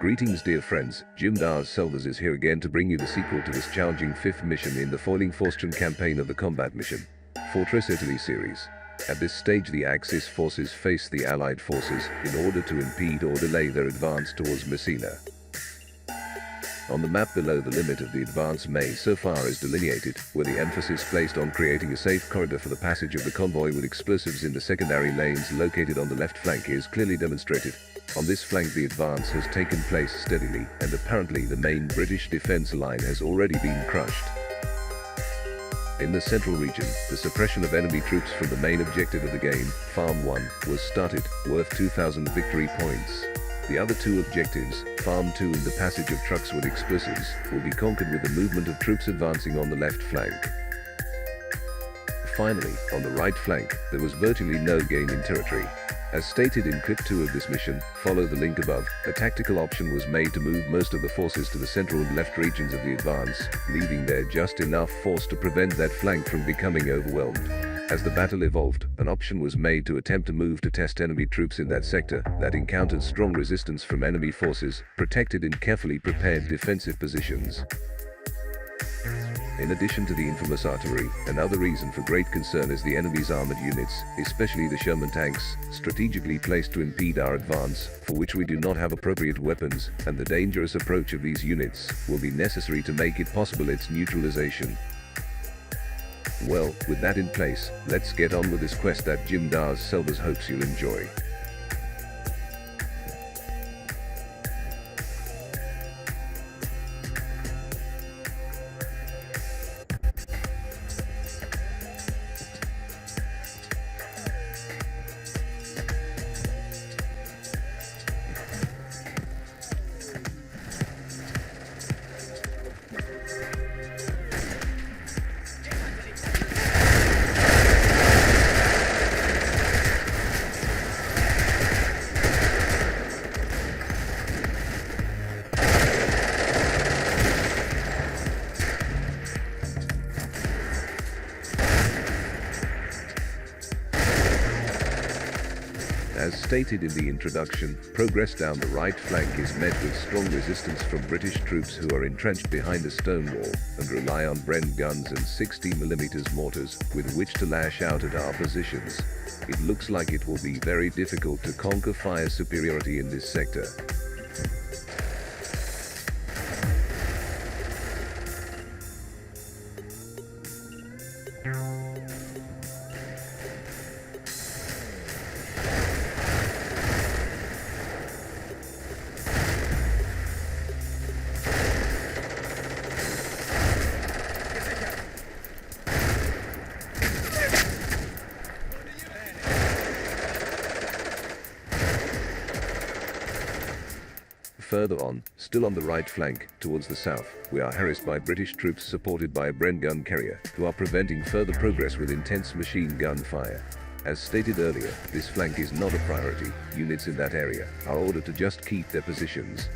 Greetings dear friends, Jim Das Selvas is here again to bring you the sequel to this challenging 5th mission in the Foilin Fustian campaign of the combat mission, Fortress Italy series. At this stage the Axis forces face the Allied forces in order to impede or delay their advance towards Messina. On the map below, the limit of the advance so far is delineated, where the emphasis placed on creating a safe corridor for the passage of the convoy with explosives in the secondary lanes located on the left flank is clearly demonstrated. On this flank the advance has taken place steadily, and apparently the main British defence line has already been crushed. In the central region, the suppression of enemy troops from the main objective of the game, Farm 1, was started, worth 2,000 victory points. The other two objectives, Farm 2 and the passage of trucks with explosives, will be conquered with the movement of troops advancing on the left flank. Finally, on the right flank, there was virtually no gain in territory. As stated in clip 2 of this mission, follow the link above, a tactical option was made to move most of the forces to the central and left regions of the advance, leaving there just enough force to prevent that flank from becoming overwhelmed. As the battle evolved, an option was made to attempt to move to test enemy troops in that sector that encountered strong resistance from enemy forces, protected in carefully prepared defensive positions. In addition to the infamous artillery, another reason for great concern is the enemy's armored units, especially the Sherman tanks, strategically placed to impede our advance, for which we do not have appropriate weapons, and the dangerous approach of these units will be necessary to make it possible its neutralization. Well, with that in place, let's get on with this quest that Jim Das Selvas hopes you'll enjoy. As stated in the introduction, progress down the right flank is met with strong resistance from British troops who are entrenched behind a stone wall and rely on Bren guns and 60mm mortars with which to lash out at our positions. It looks like it will be very difficult to conquer fire superiority in this sector. Further on, still on the right flank, towards the south, we are harassed by British troops supported by a Bren gun carrier, who are preventing further progress with intense machine gun fire. As stated earlier, this flank is not a priority. Units in that area are ordered to just keep their positions.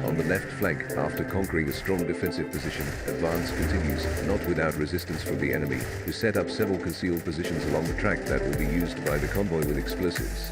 On the left flank, after conquering a strong defensive position, advance continues, not without resistance from the enemy, who set up several concealed positions along the track that will be used by the convoy with explosives.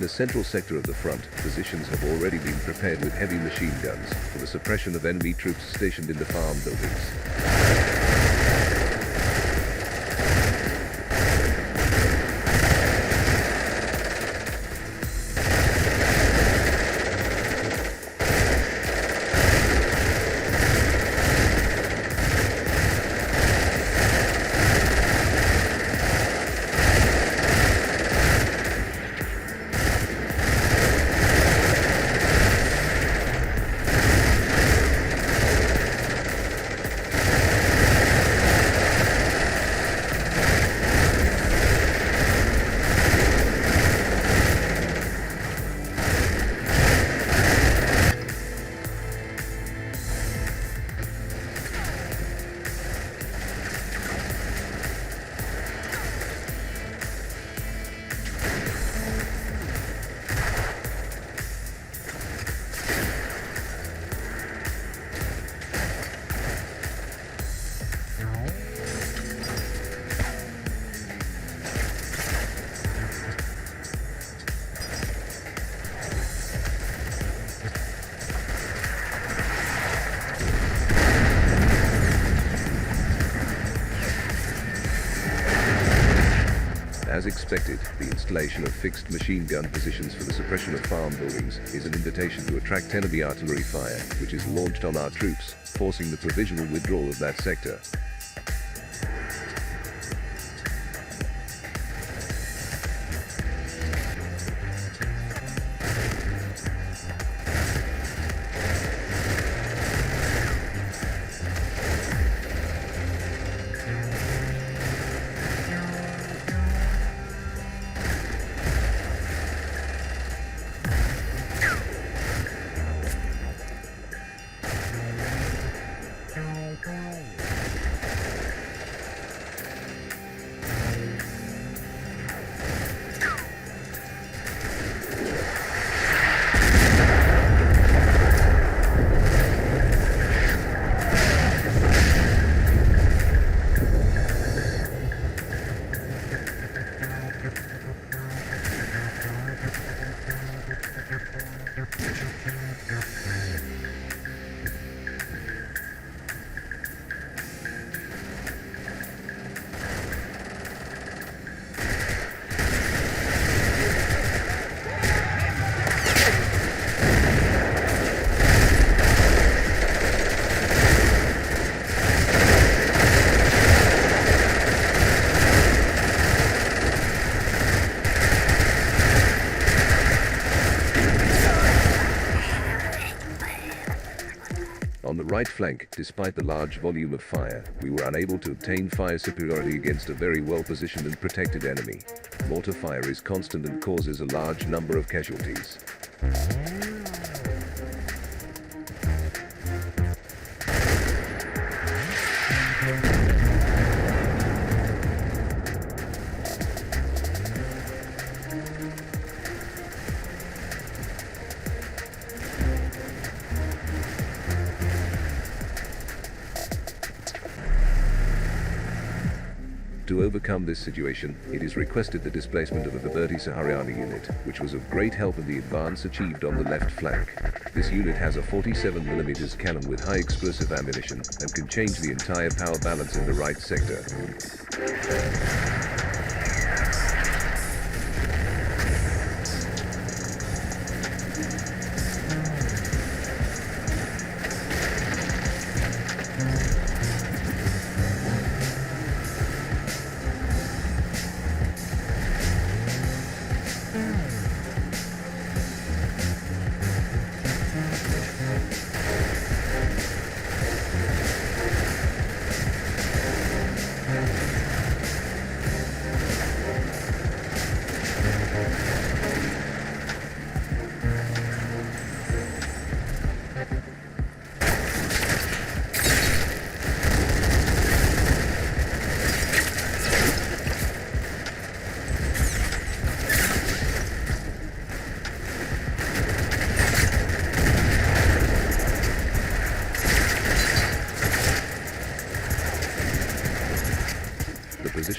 the central sector of the front, positions have already been prepared with heavy machine guns for the suppression of enemy troops stationed in the farm buildings. As expected, the installation of fixed machine gun positions for the suppression of farm buildings is an invitation to attract enemy artillery fire, which is launched on our troops, forcing the provisional withdrawal of that sector. On the right flank, despite the large volume of fire, we were unable to obtain fire superiority against a very well-positioned and protected enemy. Mortar fire is constant and causes a large number of casualties. To overcome this situation, it is requested the displacement of a Viberti Sahariani unit, which was of great help in the advance achieved on the left flank. This unit has a 47mm cannon with high explosive ammunition and can change the entire power balance in the right sector.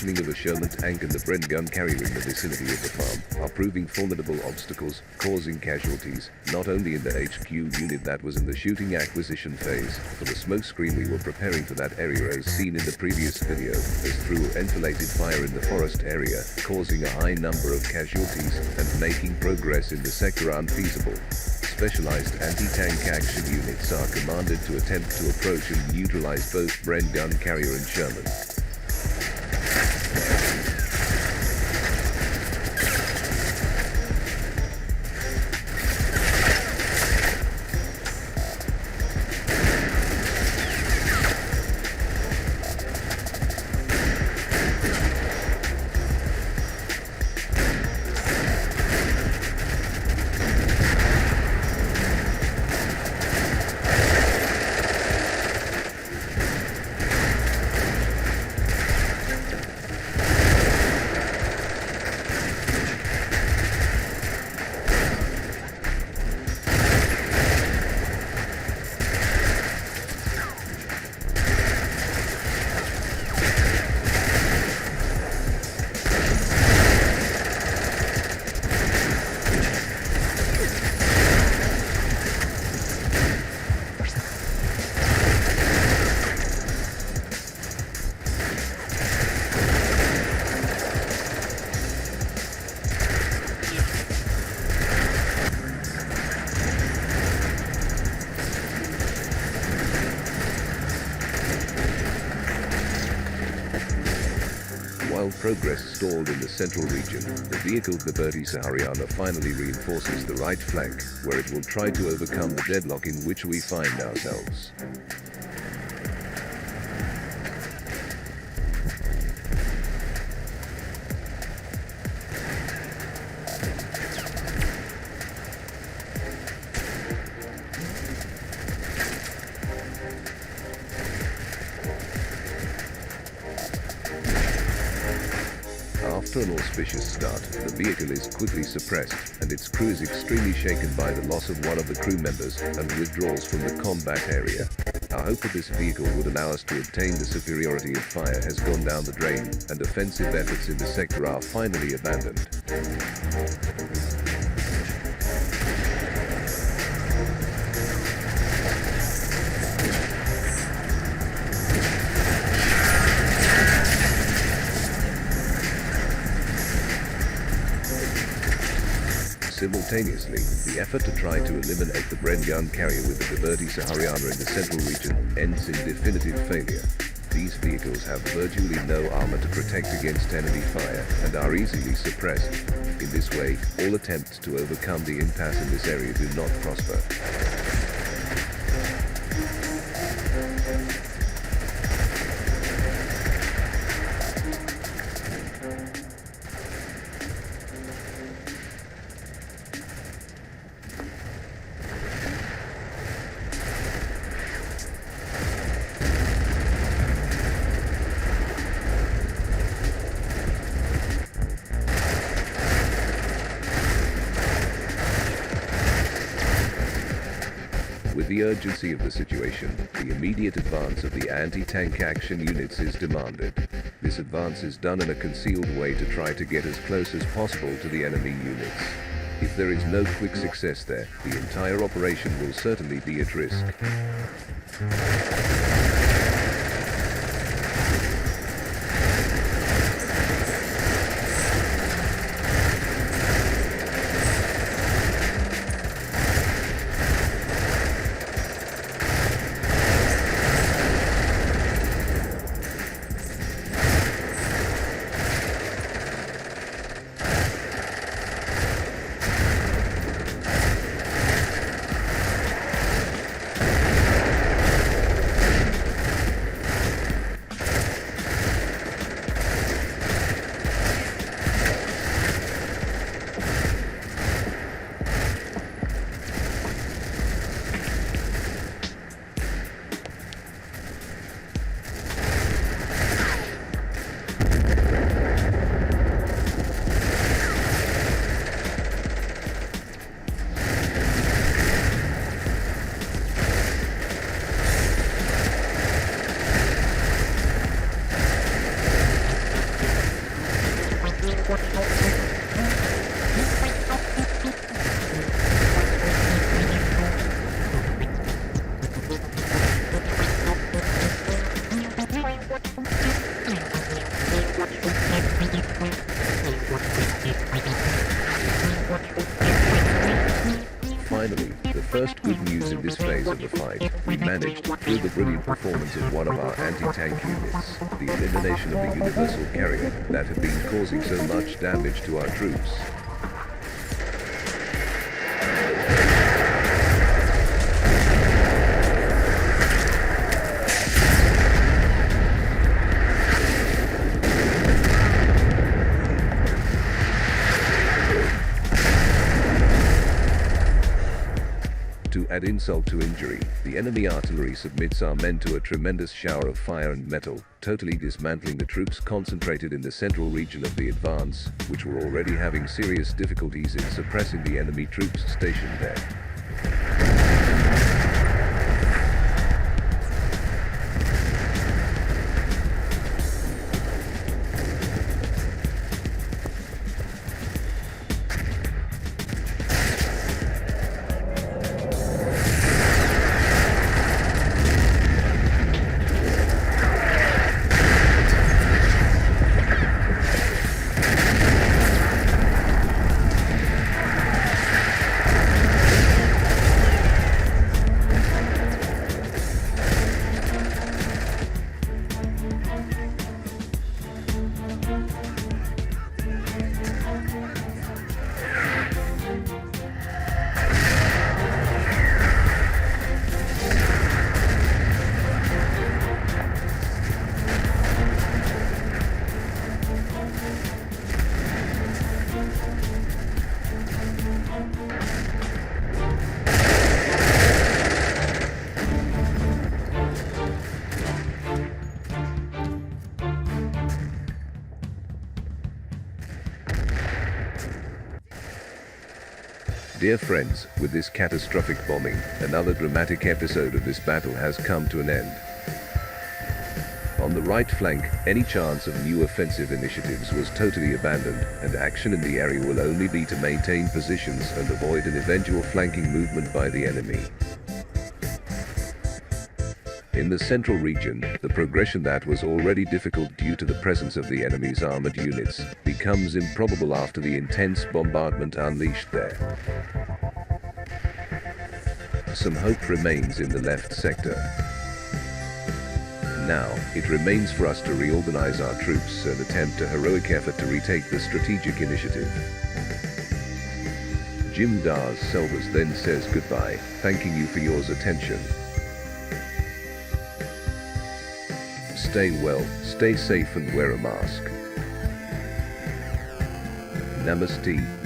positioning of a Sherman tank and the Bren gun carrier in the vicinity of the farm are proving formidable obstacles, causing casualties, not only in the HQ unit that was in the shooting acquisition phase, for the smoke screen we were preparing for that area as seen in the previous video, as through enfiladed fire in the forest area, causing a high number of casualties and making progress in the sector unfeasible. Specialized anti-tank action units are commanded to attempt to approach and neutralize both Bren gun carrier and Sherman. While progress stalled in the central region, the vehicle Liberty Sahariana finally reinforces the right flank, where it will try to overcome the deadlock in which we find ourselves. After an auspicious start, the vehicle is quickly suppressed, and its crew is extremely shaken by the loss of one of the crew members and withdrawals from the combat area. Our hope that this vehicle would allow us to obtain the superiority of fire has gone down the drain, and offensive efforts in the sector are finally abandoned. Simultaneously, the effort to try to eliminate the Bren gun carrier with the Liberty Sahariana in the central region ends in definitive failure. These vehicles have virtually no armor to protect against enemy fire and are easily suppressed. In this way, all attempts to overcome the impasse in this area do not prosper. With the urgency of the situation, the immediate advance of the anti-tank action units is demanded. This advance is done in a concealed way to try to get as close as possible to the enemy units. If there is no quick success there, the entire operation will certainly be at risk. Finally, the first good news in this phase of the fight, we managed, through the brilliant performance of one of our anti-tank units, the elimination of the universal carrier that had been causing so much damage to our troops. To add insult to injury, the enemy artillery submits our men to a tremendous shower of fire and metal, totally dismantling the troops concentrated in the central region of the advance, which were already having serious difficulties in suppressing the enemy troops stationed there. Dear friends, with this catastrophic bombing, another dramatic episode of this battle has come to an end. On the right flank, any chance of new offensive initiatives was totally abandoned, and action in the area will only be to maintain positions and avoid an eventual flanking movement by the enemy. In the central region, the progression that was already difficult due to the presence of the enemy's armored units becomes improbable after the intense bombardment unleashed there. Some hope remains in the left sector. Now, it remains for us to reorganize our troops and attempt a heroic effort to retake the strategic initiative. Jim Das Selvas then says goodbye, thanking you for your attention. Stay well, stay safe and wear a mask. Namaste.